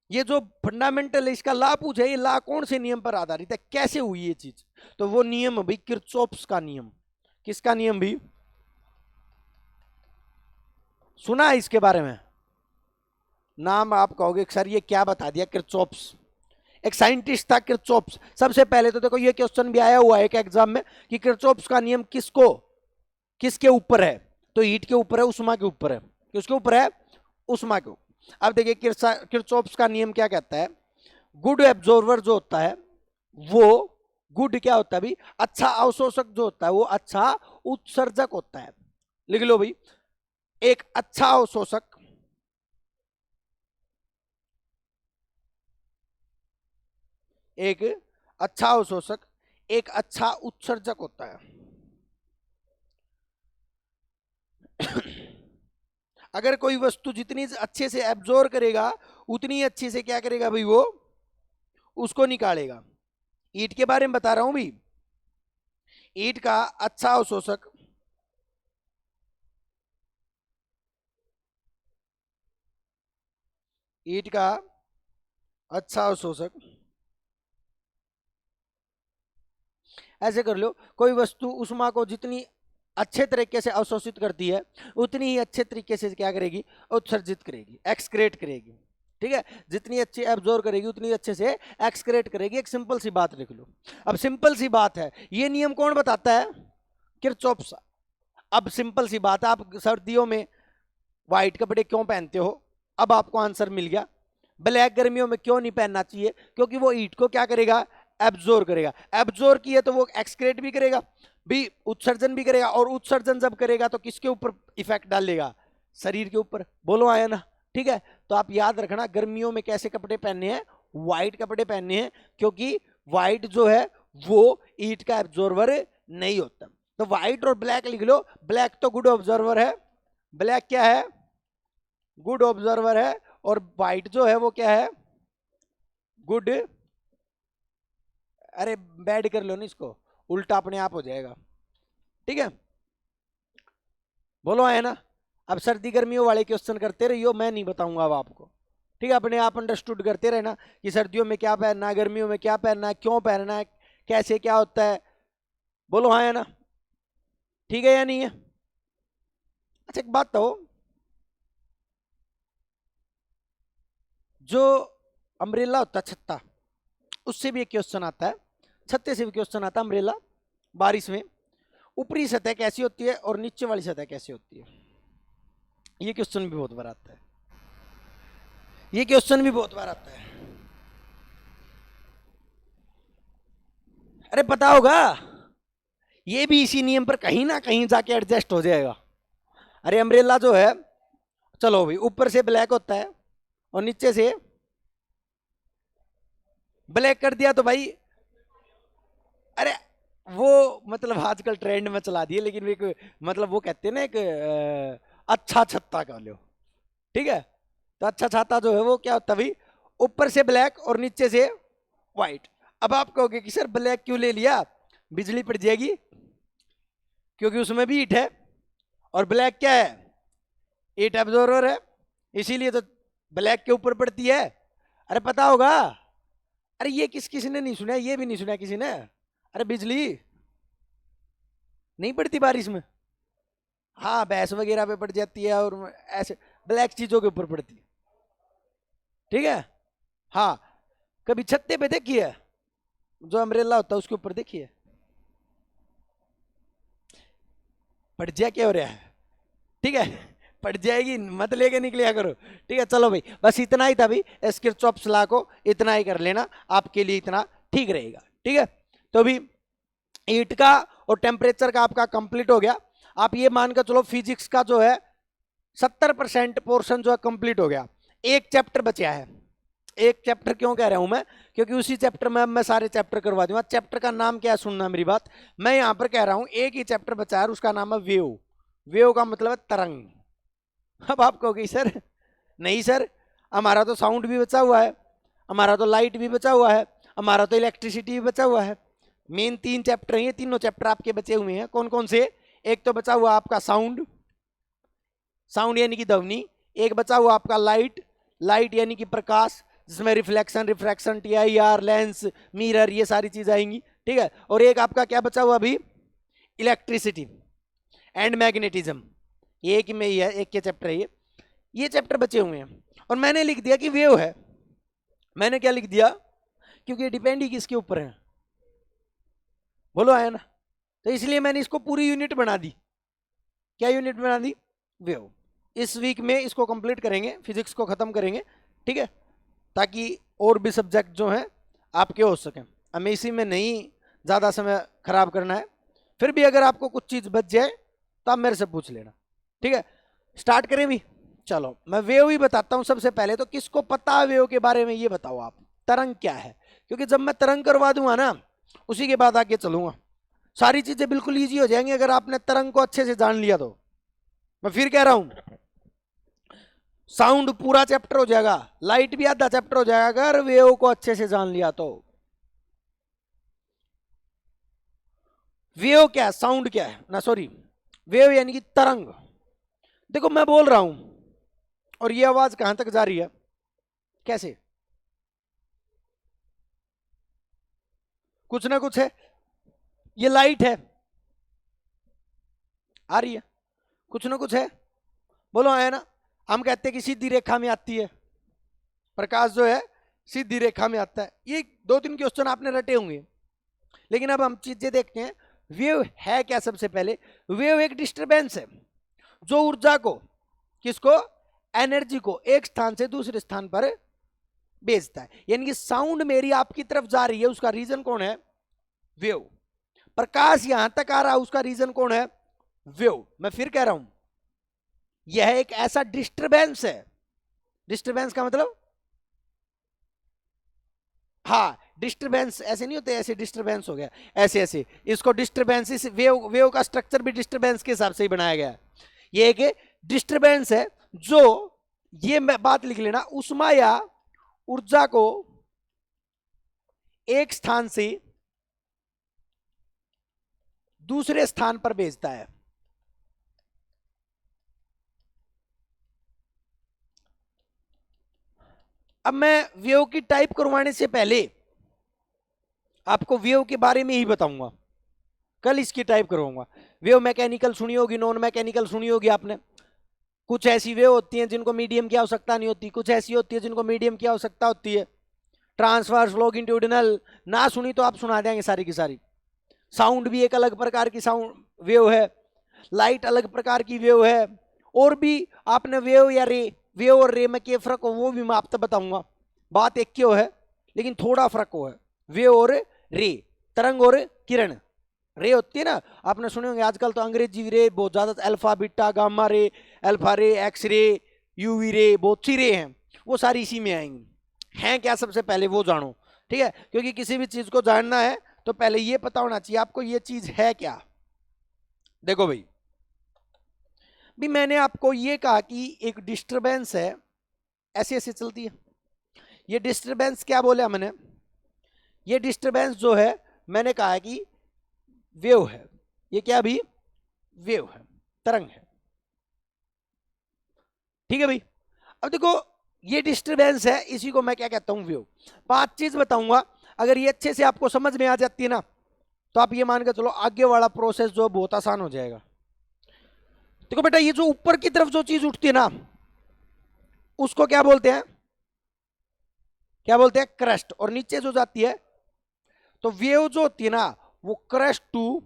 ये जो फंडामेंटल है इसका ला पूछा है, ये ला कौन से नियम पर आधारित है, कैसे हुई ये चीज? तो वो नियम भाई किरचॉफ्स का नियम। किसका नियम भी? सुना है इसके बारे में? नाम आप कहोगे सर ये क्या बता दिया, किरचॉफ्स। एक साइंटिस्ट था किरचॉफ्स। सबसे पहले तो देखो ये क्वेश्चन भी आया हुआ है एक एग्जाम में कि किरचॉफ्स का नियम किसके ऊपर है? तो हीट के ऊपर है, उष्मा के ऊपर है? किसके ऊपर है? उष्मा के ऊपर। अब देखिए किरचॉफ्स का नियम क्या कहता है, गुड एब्जॉर्वर जो होता है वो, गुड क्या होता है भाई, अच्छा अवशोषक जो होता है वो अच्छा उत्सर्जक होता है। लिख लो भाई, एक अच्छा अवशोषक एक अच्छा अवशोषक एक अच्छा उत्सर्जक होता है। अगर कोई वस्तु जितनी अच्छे से एब्जॉर्ब करेगा उतनी अच्छे से क्या करेगा भाई, वो उसको निकालेगा। ईट के बारे में बता रहा हूं भाई, ईट का अच्छा अवशोषक ईट का अच्छा अवशोषक, ऐसे कर लो, कोई वस्तु उष्मा को जितनी अच्छे तरीके से अवशोषित करती है उतनी ही अच्छे तरीके से क्या करेगी, उत्सर्जित करेगी, एक्सक्रेट करेगी। ठीक है, जितनी अच्छी एब्जॉर्ब करेगी उतनी अच्छे से एक्सक्रेट करेगी। एक सिंपल सी बात लिख लो। अब सिंपल सी बात है, ये नियम कौन बताता है? किरचॉफ्स। अब सिंपल सी बात है, आप सर्दियों में व्हाइट कपड़े क्यों पहनते हो? अब आपको आंसर मिल गया। ब्लैक गर्मियों में क्यों नहीं पहनना चाहिए? क्योंकि वो हीट को क्या करेगा, एब्जॉर्ब करेगा। एब्जॉर्ब किए तो वो एक्सक्रेट भी करेगा भी, उत्सर्जन भी करेगा, और उत्सर्जन जब करेगा तो किसके ऊपर इफेक्ट डालेगा? शरीर के ऊपर। बोलो आया ना? ठीक है, तो आप याद रखना गर्मियों में कैसे कपड़े पहनने हैं, व्हाइट कपड़े पहनने हैं, क्योंकि व्हाइट जो है वो हीट का एब्जॉर्बर नहीं होता। तो व्हाइट और ब्लैक लिख लो। ब्लैक तो गुड ऑब्जर्वर है, ब्लैक क्या है, गुड ऑब्जर्वर है, और व्हाइट जो है वो क्या है, गुड, अरे बैड कर लो ना इसको, उल्टा अपने आप हो जाएगा। ठीक है, बोलो है ना? अब सर्दी गर्मियों वाले क्वेश्चन करते रहियो, मैं नहीं बताऊंगा अब आपको। ठीक है, अपने आप अंडरस्टूड करते रहना कि सर्दियों में क्या पहनना है, गर्मियों में क्या पहनना है, क्यों पहनना है, कैसे क्या होता है। बोलो हाँ है ना? ठीक है या नहीं है? अच्छा एक बात तो, जो अम्ब्रेला होता है छत्ता, उससे भी एक क्वेश्चन आता है, छत्ते से भी क्वेश्चन आता है। अम्ब्रेला बारिश में ऊपरी सतह कैसी होती है और नीचे वाली सतह कैसी होती है, ये क्वेश्चन भी बहुत बार आता है। ये क्वेश्चन भी बहुत बार आता है। अरे पता होगा, ये भी इसी नियम पर कहीं ना कहीं जाके एडजस्ट हो जाएगा। अरे अम्ब्रेला जो है, चलो भाई ऊपर से ब्लैक होता है और नीचे से ब्लैक कर दिया तो भाई, अरे वो मतलब आजकल ट्रेंड में चला दिए, लेकिन एक मतलब वो कहते हैं ना एक अच्छा छत्ता कह लो। ठीक है, तो अच्छा छाता जो है वो क्या होता है भाई, ऊपर से ब्लैक और नीचे से व्हाइट। अब आप कहोगे कि सर ब्लैक क्यों ले लिया, बिजली पड़ जाएगी, क्योंकि उसमें भी हीट है, और ब्लैक क्या है, हीट एब्जॉर्बर है, इसीलिए तो ब्लैक के ऊपर पड़ती है। अरे पता होगा, अरे ये किसी ने नहीं सुना, ये भी नहीं सुना किसी ने। अरे बिजली नहीं पड़ती बारिश में, हाँ भैंस वगैरह पे पड़ जाती है, और ऐसे ब्लैक चीजों के ऊपर पड़ती है। ठीक है, हाँ कभी छत्ते पे देखिए, जो अम्ब्रेला होता है उसके ऊपर देखिए, पड़ जाए क्या हो रहा है। ठीक है, पड़ जाएगी, मत लेके निकलिया करो। ठीक है, चलो भाई बस इतना ही था भाई, किरचॉफ्स लॉ को इतना ही कर लेना, आपके लिए इतना ठीक रहेगा। ठीक है, तो अभी हीट का और टेम्परेचर का आपका कंप्लीट हो गया। आप ये मानकर चलो फिजिक्स का जो है 70% पोर्शन जो है कंप्लीट हो गया, एक चैप्टर बचा है। एक चैप्टर क्यों कह रहा हूं मैं, क्योंकि उसी चैप्टर में अब मैं सारे चैप्टर करवा दूंगा। चैप्टर का नाम क्या है, सुनना मेरी बात, मैं यहां पर कह रहा हूं एक ही चैप्टर बचा है, उसका नाम है वेव। वेव का मतलब है तरंग। अब आप कहोगे सर, नहीं सर, हमारा तो साउंड भी बचा हुआ है, हमारा तो लाइट भी बचा हुआ है, हमारा तो इलेक्ट्रिसिटी भी बचा हुआ है। मेन 3 चैप्टर हैं, ये तीनों चैप्टर आपके बचे हुए हैं। कौन कौन से? एक तो बचा हुआ आपका साउंड, साउंड यानी कि ध्वनि। एक बचा हुआ आपका लाइट, लाइट यानी कि प्रकाश, जिसमें reflection, refraction, TIR, lens, mirror, ये सारी चीज आएंगी, ठीक है। और एक आपका क्या बचा हुआ अभी, इलेक्ट्रिसिटी एंड मैग्नेटिज्म। ये एक में ही है, एक के चैप्टर है ये चैप्टर बचे हुए हैं। और मैंने लिख दिया कि वेव है। मैंने क्या लिख दिया, क्योंकि ये डिपेंड ही किसके ऊपर है, बोलो आया ना। तो इसलिए मैंने इसको पूरी यूनिट बना दी। क्या यूनिट बना दी? वेव। इस वीक में इसको कंप्लीट करेंगे, फिजिक्स को खत्म करेंगे, ठीक है, ताकि और भी सब्जेक्ट जो हैं आपके हो सकें। हमें इसी में नहीं ज़्यादा समय खराब करना है। फिर भी अगर आपको कुछ चीज़ बच जाए तो आप मेरे से पूछ लेना, ठीक है। स्टार्ट करें भी? चलो मैं वेव ही बताता हूं सबसे पहले। तो किसको पता है वेव के बारे में, ये बताओ आप, तरंग क्या है। क्योंकि जब मैं तरंग करवा दूंगा ना, उसी के बाद आगे चलूंगा, सारी चीजें बिल्कुल ईजी हो जाएंगी अगर आपने तरंग को अच्छे से जान लिया तो। मैं फिर कह रहा हूं, साउंड पूरा चैप्टर हो जाएगा, लाइट भी आधा चैप्टर हो जाएगा अगर वेव को अच्छे से जान लिया तो। वेव क्या है, साउंड क्या है ना, सॉरी, वेव यानी कि तरंग। देखो मैं बोल रहा हूं और ये आवाज कहां तक जा रही है, कैसे, कुछ ना कुछ है। ये लाइट है, आ रही है, कुछ ना कुछ है, बोलो आया ना। हम कहते हैं कि सीधी रेखा में आती है, प्रकाश जो है सीधी रेखा में आता है। ये 2-3 क्वेश्चन आपने रटे होंगे। लेकिन अब हम चीजें देखते हैं, वेव है क्या। सबसे पहले वेव एक डिस्टरबेंस है जो ऊर्जा को, किसको, एनर्जी को एक स्थान से दूसरे स्थान पर भेजता है। यानी कि साउंड मेरी आपकी तरफ जा रही है, उसका रीजन कौन है, वेव। प्रकाश यहां तक आ रहा है, उसका रीजन कौन है, वेव। मैं फिर कह रहा हूं, यह एक ऐसा डिस्टरबेंस है। डिस्टरबेंस का मतलब, हाँ, डिस्टरबेंस ऐसे नहीं होते, ऐसे डिस्टरबेंस हो गया, ऐसे ऐसे, इसको डिस्टरबेंस, इस वेव, वेव का स्ट्रक्चर भी डिस्टरबेंस के हिसाब से ही बनाया गया है। ये एक डिस्टरबेंस है जो, ये बात लिख लेना, उष्मा या ऊर्जा को एक स्थान से दूसरे स्थान पर भेजता है। अब मैं वेव की टाइप करवाने से पहले आपको वेव के बारे में ही बताऊंगा, कल इसकी टाइप करवाऊंगा। वेव मैकेनिकल सुनी होगी, नॉन मैकेनिकल सुनी होगी आपने। कुछ ऐसी वेव होती हैं जिनको मीडियम की आवश्यकता नहीं होती, कुछ ऐसी होती है जिनको मीडियम की आवश्यकता होती है। ट्रांसवर्स, लॉन्गिट्यूडिनल, ना सुनी तो आप सुना देंगे सारी की सारी। साउंड भी एक अलग प्रकार की साउंड वेव है, लाइट अलग प्रकार की वेव है, और भी आपने वेव या रे, वेव और रे में क्या फर्क हो वो भी मैं आपको बताऊंगा। बात एक क्यों है लेकिन थोड़ा फर्क हो है, वेव और रे, तरंग और किरण। रे होती है ना, आपने सुने होंगे आजकल तो अंग्रेजी रे बहुत ज्यादा, alpha beta gamma ray, alpha रे, एक्स रे, यूवी रे, बहुत सी रे हैं, वो सारी इसी में आएंगी। हैं क्या, सबसे पहले वो जानो, ठीक है। क्योंकि किसी भी चीज को जानना है तो पहले ये पता होना चाहिए आपको ये चीज है क्या। देखो भाई, भी मैंने आपको ये कहा कि एक डिस्टरबेंस है, ऐसे ऐसे चलती है। ये डिस्टरबेंस क्या बोला मैंने, ये डिस्टरबेंस जो है मैंने कहा है कि वेव है। ये क्या भी, वेव है, तरंग है, ठीक है भाई। अब देखो ये डिस्टरबेंस है, इसी को मैं क्या कहता हूं, वेव। 5 चीज बताऊंगा, अगर ये अच्छे से आपको समझ में आ जाती है ना, तो आप ये मान के चलो आगे वाला प्रोसेस जो बहुत आसान हो जाएगा। देखो बेटा, ये जो ऊपर की तरफ जो चीज उठती है ना, उसको क्या बोलते हैं, क्या बोलते हैं, क्रस्ट। और नीचे जो जाती है, तो वेव जो होती है ना, वो क्रस्ट टू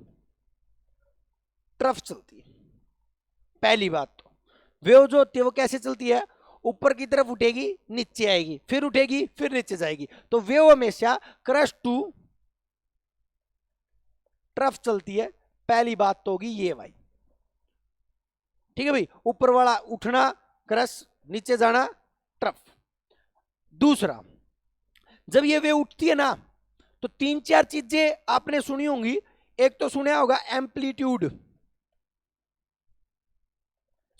ट्रफ चलती है। पहली बात तो वेव जो होती है वो कैसे चलती है, ऊपर की तरफ उठेगी, नीचे आएगी, फिर उठेगी, फिर नीचे जाएगी। तो वेव हमेशा क्रस्ट टू ट्रफ चलती है। पहली बात तो होगी ये भाई। ठीक है भाई, ऊपर वाला उठना क्रस, नीचे जाना ट्रफ। दूसरा, जब ये वेव उठती है ना तो तीन चार चीजें आपने सुनी होंगी। एक तो सुना होगा एम्पलीट्यूड,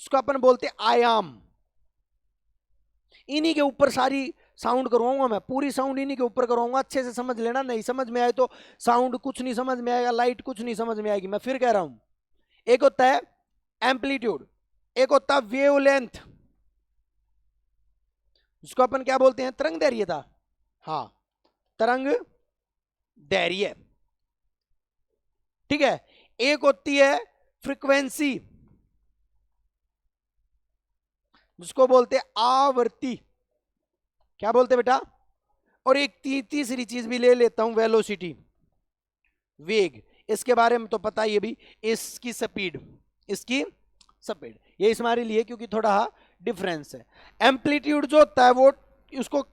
इसको अपन बोलते आयाम। इन्हीं के ऊपर सारी साउंड करवाऊंगा मैं, पूरी साउंड इन्हीं के ऊपर करवाऊंगा, अच्छे से समझ लेना। नहीं समझ में आए तो साउंड कुछ नहीं समझ में आएगा, लाइट कुछ नहीं समझ में आएगी। मैं फिर कह रहा हूं, एक होता है एम्पलीट्यूड, एक होता है वेवलेंथ, जिसको अपन क्या बोलते हैं, तरंग दैर्घ्यता। हाँ, तरंग दैर्घ्य, ठीक है। एक होती है फ्रीक्वेंसी, जिसको बोलते हैं आवृत्ति। क्या बोलते हैं बेटा? और एक तीसरी चीज भी ले लेता हूं, वेलोसिटी, वेग। इसके बारे में तो पता ही है भी, इसकी स्पीड, इसकी स्पीड, ये हमारे लिए क्योंकि थोड़ा डिफरेंस है। एम्पलीट्यूड जो होता है वो, उसको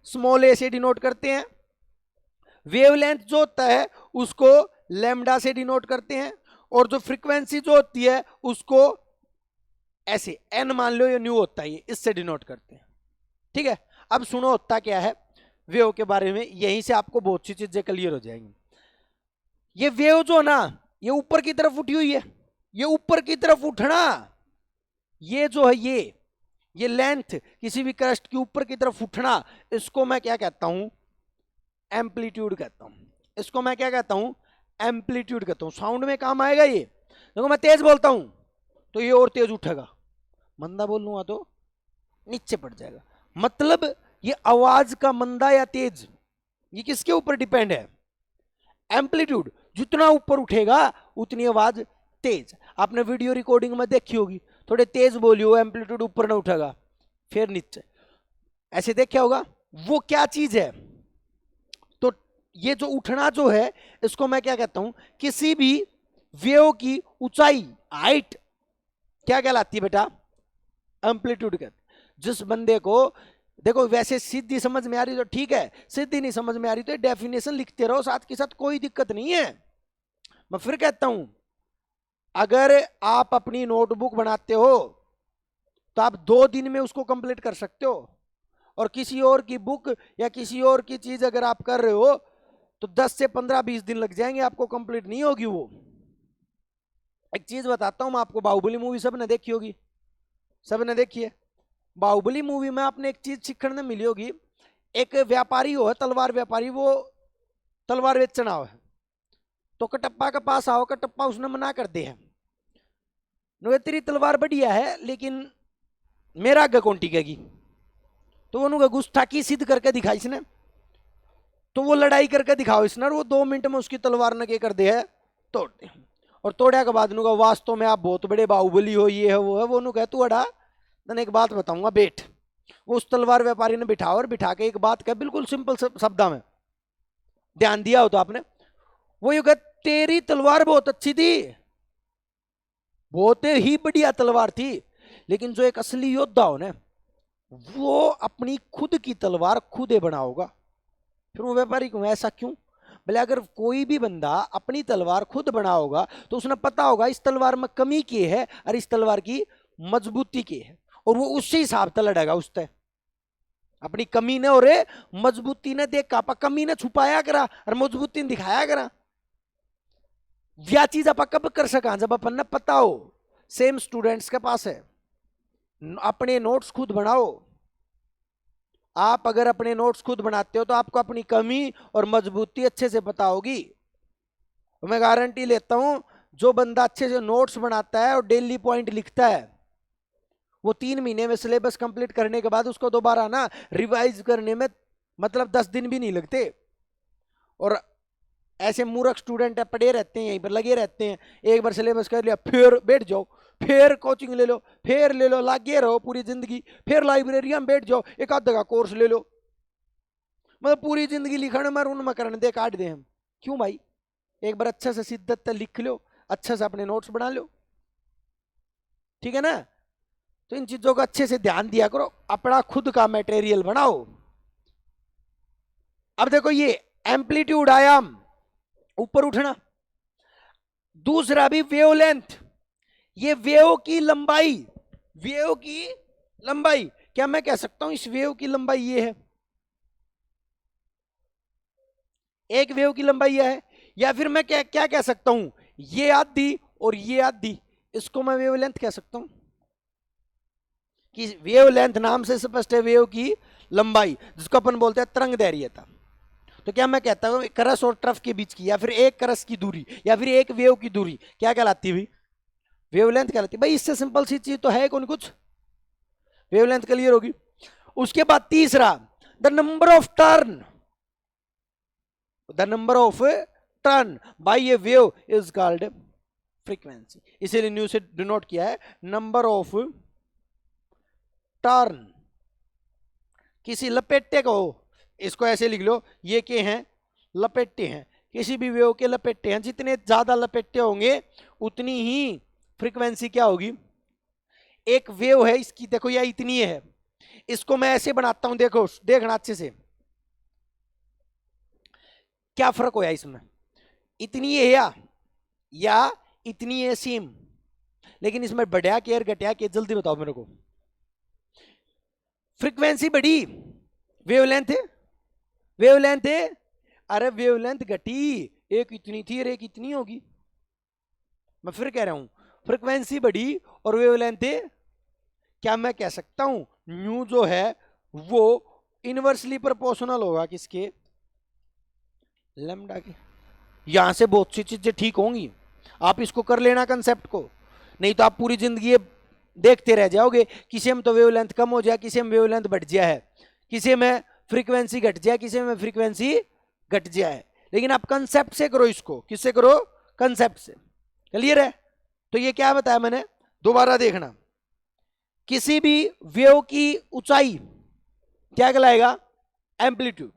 स्मॉल ए से डिनोट करते हैं। वेवलेंथ जो होता है उसको लैम्डा से डिनोट करते हैं। और जो फ्रीक्वेंसी जो होती है उसको ऐसे एन मान लो, ये न्यू होता है, ये इससे डिनोट करते हैं, ठीक है। अब सुनो होता क्या है वेव के बारे में, यहीं से आपको बहुत सी चीजें क्लियर हो जाएंगी। ये वेव जो ना, ये ऊपर की तरफ उठी हुई है, ये ऊपर की तरफ उठना, ये जो है ये लेंथ किसी भी क्रस्ट की ऊपर की तरफ उठना, इसको मैं क्या कहता हूं, एम्पलीट्यूड कहता हूं। इसको मैं क्या कहता हूं, एम्पलीट्यूड कहता हूं। साउंड में काम आएगा ये। देखो मैं तेज बोलता हूं तो ये और तेज उठेगा, मंदा बोल लूंगा तो नीचे पड़ जाएगा। मतलब ये आवाज का मंदा या तेज, ये किसके ऊपर डिपेंड है, एम्पलीट्यूड। जितना ऊपर उठेगा उतनी आवाज तेज। आपने वीडियो रिकॉर्डिंग में देखी होगी, थोड़े तेज बोलियो, एम्पलीट्यूड ऊपर ना उठेगा, फिर नीचे, ऐसे देखा होगा। वो क्या चीज है? तो ये जो उठना जो है, इसको मैं क्या कहता हूं, किसी भी वेव की ऊंचाई, हाइट क्या कहलाती है बेटा, एम्पलीट्यूड कहते। जिस बंदे को, देखो वैसे सीधी समझ में आ रही तो ठीक है, सीधी नहीं समझ में आ रही तो डेफिनेशन लिखते रहो साथ के साथ, कोई दिक्कत नहीं है। मैं फिर कहता हूं, अगर आप अपनी नोटबुक बनाते हो तो आप 2 दिन में उसको कंप्लीट कर सकते हो, और किसी और की बुक या किसी और की चीज अगर आप कर रहे हो तो 10 से 15-20 दिन लग जाएंगे, आपको कंप्लीट नहीं होगी वो। एक चीज बताता हूं मैं आपको, बाहुबली मूवी सबने देखी होगी, सबने देखी है। बाहुबली मूवी में आपने एक चीज सीखने मिली होगी, एक व्यापारी हो है, तलवार व्यापारी, वो तलवार बेचना हो है, तो कटप्पा के पास आओ, कटप्पा उसने मना कर दे है, तेरी तलवार बढ़िया है लेकिन मेरा आगे कौन टिकेगी। तो उन्होंने गुस्ताखी सिद्ध करके दिखाई इसने, तो वो लड़ाई करके दिखाओ इसने, और वो 2 मिनट में उसकी तलवार ने क्या कर दे है, तोड़ दे। और तोड़ने के बाद उनका वास्तव में आप बहुत बड़े बाहुबली हो, ये है वो है। वो कह तू अड़ा, मैंने एक बात बताऊंगा, बैठ। वो उस तलवार व्यापारी ने बिठा, और बिठा के एक बात कह, बिल्कुल सिंपल शब्दों में, ध्यान दिया हो तो आपने, वो ये कह, तेरी तलवार बहुत अच्छी थी, बहुत ही बढ़िया तलवार थी, लेकिन जो एक असली योद्धा हो ना, वो अपनी खुद की तलवार खुद ही बनाओगा। फिर वो व्यापारी क्यों, ऐसा क्यों? बोले अगर कोई भी बंदा अपनी तलवार खुद बनाओगा तो उसने पता होगा इस तलवार में कमी की है और इस तलवार की मजबूती की है, और वो उसी हिसाब से लड़ेगा उससे। अपनी कमी ने और मजबूती ने देख का, कमी ने छुपाया करा और मजबूती ने दिखाया करा। यह चीज आप कब कर सका, जब अपन ने पता हो। सेम स्टूडेंट्स के पास है, अपने नोट्स खुद बनाओ। आप अगर अपने नोट्स खुद बनाते हो तो आपको अपनी कमी और मजबूती अच्छे से पता होगी। मैं गारंटी लेता हूं, जो बंदा अच्छे से नोट्स बनाता है और डेली पॉइंट लिखता है, वो 3 महीने में सिलेबस कंप्लीट करने के बाद उसको दोबारा ना रिवाइज करने में मतलब 10 दिन भी नहीं लगते। और ऐसे मूर्ख स्टूडेंट है, पढ़े रहते हैं, यहीं पर लगे रहते हैं, एक बार सिलेबस कर लिया फिर बैठ जाओ, फिर कोचिंग ले लो, फिर ले लो, लागे रहो पूरी जिंदगी, फिर लाइब्रेरी में बैठ जाओ, एक आध का कोर्स ले लो, मतलब पूरी जिंदगी लिखने में उनमें करने दे, काट दे हम। क्यों भाई? एक बार अच्छा से शिद्दत लिख लो, अच्छा से अपने नोट्स बना लो, ठीक है ना। तो इन चीजों का अच्छे से ध्यान दिया करो, अपना खुद का मटेरियल बनाओ। अब देखो ये एम्पलीट्यूड, आयाम, ऊपर उठना। दूसरा भी वेवलेंथ, ये वेव की लंबाई, वेव की लंबाई, क्या मैं कह सकता हूं इस वेव की लंबाई ये है, एक वेव की लंबाई यह है, या फिर मैं क्या क्या कह सकता हूं, ये आधी और ये आधी, इसको मैं वेवलेंथ कह सकता हूं कि वेवलेंथ नाम से स्पष्ट है वेव की लंबाई, जिसको अपन बोलते हैं तरंग दैर्घ्यता। तो क्या मैं कहता हूं करस और ट्रफ के बीच की, या फिर एक करस की दूरी, या फिर एक वेव की दूरी क्या कहलाती है, वेवलेंथ कहलाती है। भाई इससे सिंपल सी चीज तो है कौन कुछ, वेवलेंथ क्लियर होगी। उसके बाद तीसरा, the number of turn, the number of turn by A wave is called frequency, इसीलिए न्यू से डिनोट किया है नंबर ऑफ टर्न। किसी लपेटे को, इसको ऐसे लिख लो, ये क्या हैं, लपेटे हैं, किसी भी वेव के लपेटे हैं, जितने ज्यादा लपेटे होंगे उतनी ही फ्रीक्वेंसी क्या होगी। एक वेव है इसकी, देखो यह इतनी है, इसको मैं ऐसे बनाता हूं, देखो देखना अच्छे से, क्या फर्क होया इसमें, इतनी है या इतनी है सेम, लेकिन इसमें बढ़िया केयर घटिया के, जल्दी बताओ मेरे को, फ्रीक्वेंसी बढ़ी, वेवलेंथ, वेवलेंथ, अरे वेवलेंथ घटी, एक इतनी थी और एक इतनी होगी, मैं फिर कह रहा हूं फ्रीक्वेंसी बढ़ी और वेवलेंथ, क्या मैं कह सकता हूं न्यू जो है वो इनवर्सली प्रोपोर्शनल होगा किसके, लैम्डा के। यहां से बहुत सी चीजें ठीक होंगी, आप इसको कर लेना कंसेप्ट को, नहीं तो आप पूरी जिंदगी ये देखते रह जाओगे, किसी में तो वेवलेंथ कम हो जाए, किसी में वेवलेंथ बढ़ जाए है, किसी में फ्रीक्वेंसी घट जाए, किसी में फ्रीक्वेंसी घट जाए, लेकिन आप कंसेप्ट से करो इसको, किससे करो, कंसेप्ट से, क्लियर है। तो ये क्या बताया मैंने, दोबारा देखना, किसी भी वेव की ऊंचाई क्या कहलाएगा, एम्पलीट्यूड,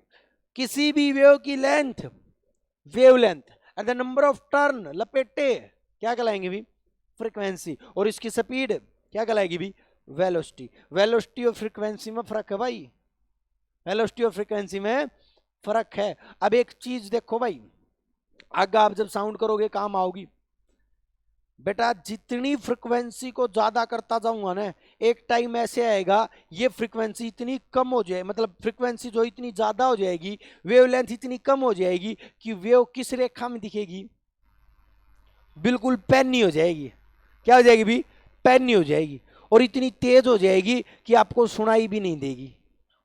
किसी भी वेव की length wavelength, and the number of turn लपेटे क्या कहलाएंगे भी, फ्रीक्वेंसी, और इसकी स्पीड क्या कहलाएगी भी, वेलोसिटी। वेलोसिटी और फ्रीक्वेंसी में फर्क है भाई, वेलोसिटी और फ्रीक्वेंसी में फर्क है। अब एक चीज देखो भाई, आगे आप जब साउंड करोगे काम आओगी बेटा, जितनी फ्रीक्वेंसी को ज्यादा करता जाऊंगा ना, एक टाइम ऐसे आएगा ये फ्रीक्वेंसी इतनी कम हो जाए, मतलब फ्रीक्वेंसी जो इतनी ज्यादा हो जाएगी, वेवलेंथ इतनी कम हो जाएगी कि वेव किस रेखा में दिखेगी, बिल्कुल पैनी हो जाएगी, क्या हो जाएगी भी, पैनी हो जाएगी, और इतनी तेज हो जाएगी कि आपको सुनाई भी नहीं देगी।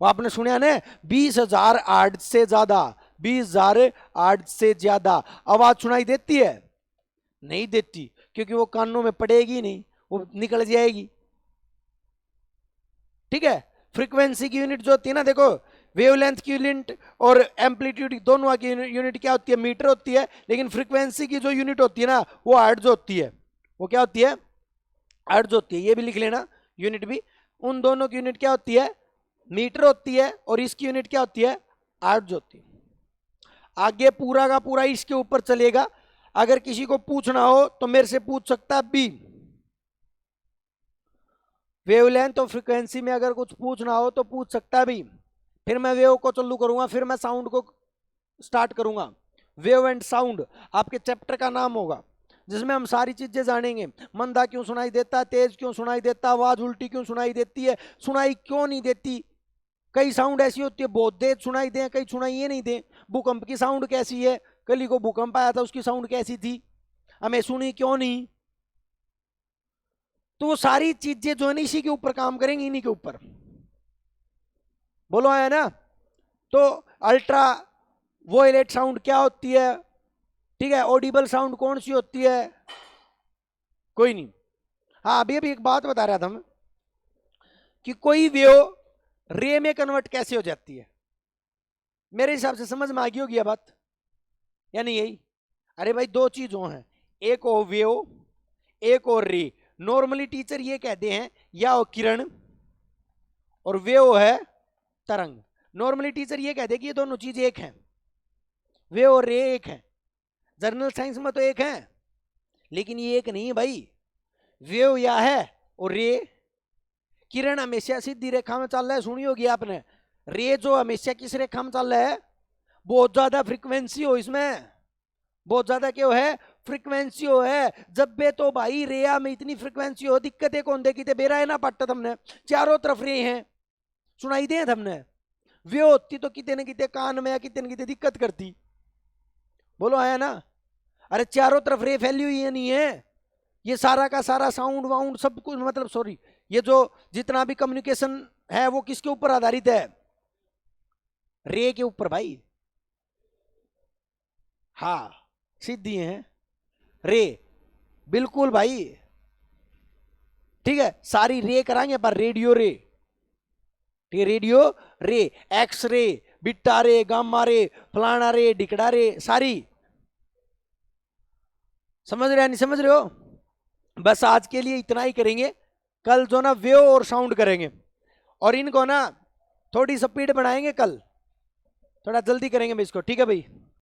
वो आपने सुना ना 20,000 आर्ट से ज्यादा, 20,000 आर्ट से ज्यादा आवाज सुनाई देती है, नहीं देती, क्योंकि वो कानों में पड़ेगी नहीं, वो निकल जाएगी, ठीक है। फ्रीक्वेंसी की यूनिट जो होती है ना, देखो वेवलेंथ की यूनिट और एम्पलीट्यूड दोनों की यूनिट क्या होती है, मीटर होती है, लेकिन फ्रीक्वेंसी की जो यूनिट होती है ना वो हर्ट्ज होती है, वो क्या होती है, हर्ट्ज होती है, ये भी लिख लेना यूनिट भी, उन दोनों की यूनिट क्या होती है, मीटर होती है, और इसकी यूनिट क्या होती है, हर्ट्ज होती है। आगे पूरा का पूरा इसके ऊपर चलेगा, अगर किसी को पूछना हो तो मेरे से पूछ सकता है बी, वेवलेंथ और फ्रीक्वेंसी में अगर कुछ पूछना हो तो पूछ सकता है भी, फिर मैं वेव को चालू करूंगा, फिर मैं साउंड को स्टार्ट करूंगा। वेव एंड साउंड आपके चैप्टर का नाम होगा, जिसमें हम सारी चीजें जानेंगे, मंदा क्यों सुनाई देता है, तेज क्यों सुनाई देता है, आवाज उल्टी क्यों सुनाई देती है, सुनाई क्यों नहीं देती, कई साउंड ऐसी होती है बहुत तेज सुनाई दे, कई सुनाई ये नहीं दे, भूकंप की साउंड कैसी है, कल को भूकंप आया था उसकी साउंड कैसी थी, हमें सुनी क्यों नहीं। तो वो सारी चीजें जो है ना इसी के ऊपर काम करेंगी, इन्हीं के ऊपर, बोलो है ना। तो अल्ट्रा वोयलेट साउंड क्या होती है, ठीक है, ऑडिबल साउंड कौन सी होती है, कोई नहीं। हाँ अभी अभी एक बात बता रहा था मैं कि कोई वेव रे में कन्वर्ट कैसे हो जाती है, मेरे हिसाब से समझ में आ गई होगी यह बात, या नहीं यही। अरे भाई दो चीजों हैं, एक हो वेव, एक और रे। नॉर्मली टीचर ये कहते हैं या हो किरण और वेव है तरंग, नॉर्मली टीचर ये कहते हैं कि ये दोनों चीज एक हैं, वेव और रे एक है, जर्नल साइंस में तो एक है, लेकिन ये एक नहीं है भाई, वेव या है और रे, किरण हमेशा सीधी रेखा में चल रहा है, सुनी होगी आपने, रे जो हमेशा किस रेखा में चल रहा है, बहुत ज्यादा फ्रीक्वेंसी हो इसमें, बहुत ज्यादा क्या है फ्रीक्वेंसी हो है जब बे तो भाई रेया में इतनी फ्रीक्वेंसी हो दिक्कतें कौन देखी थे बेरा है ना पट्टा हमने चारों तरफ रे हैं सुनाई दे हमने वे होती तो कितने न कितने कान में या कितने न कितने दिक्कत करती बोलो आया ना अरे चारों तरफ रे फैली हुई है नहीं है ये सारा का सारा साउंड वाउंड सब कुछ मतलब सॉरी ये जो जितना भी कम्युनिकेशन है वो किसके ऊपर आधारित है रे के ऊपर भाई हाँ सीधी है रे बिल्कुल भाई ठीक है सारी रे कराएंगे पर रेडियो रे ठीक है रेडियो रे एक्स रे बिट्टा रे गामा रे फलाना रे डिकड़ा रे सारी समझ रहे नहीं समझ रहे हो बस आज के लिए इतना ही करेंगे कल जो ना वेव और साउंड करेंगे और इनको ना थोड़ी स्पीड बढ़ाएंगे कल थोड़ा जल्दी करेंगे इसको ठीक है भाई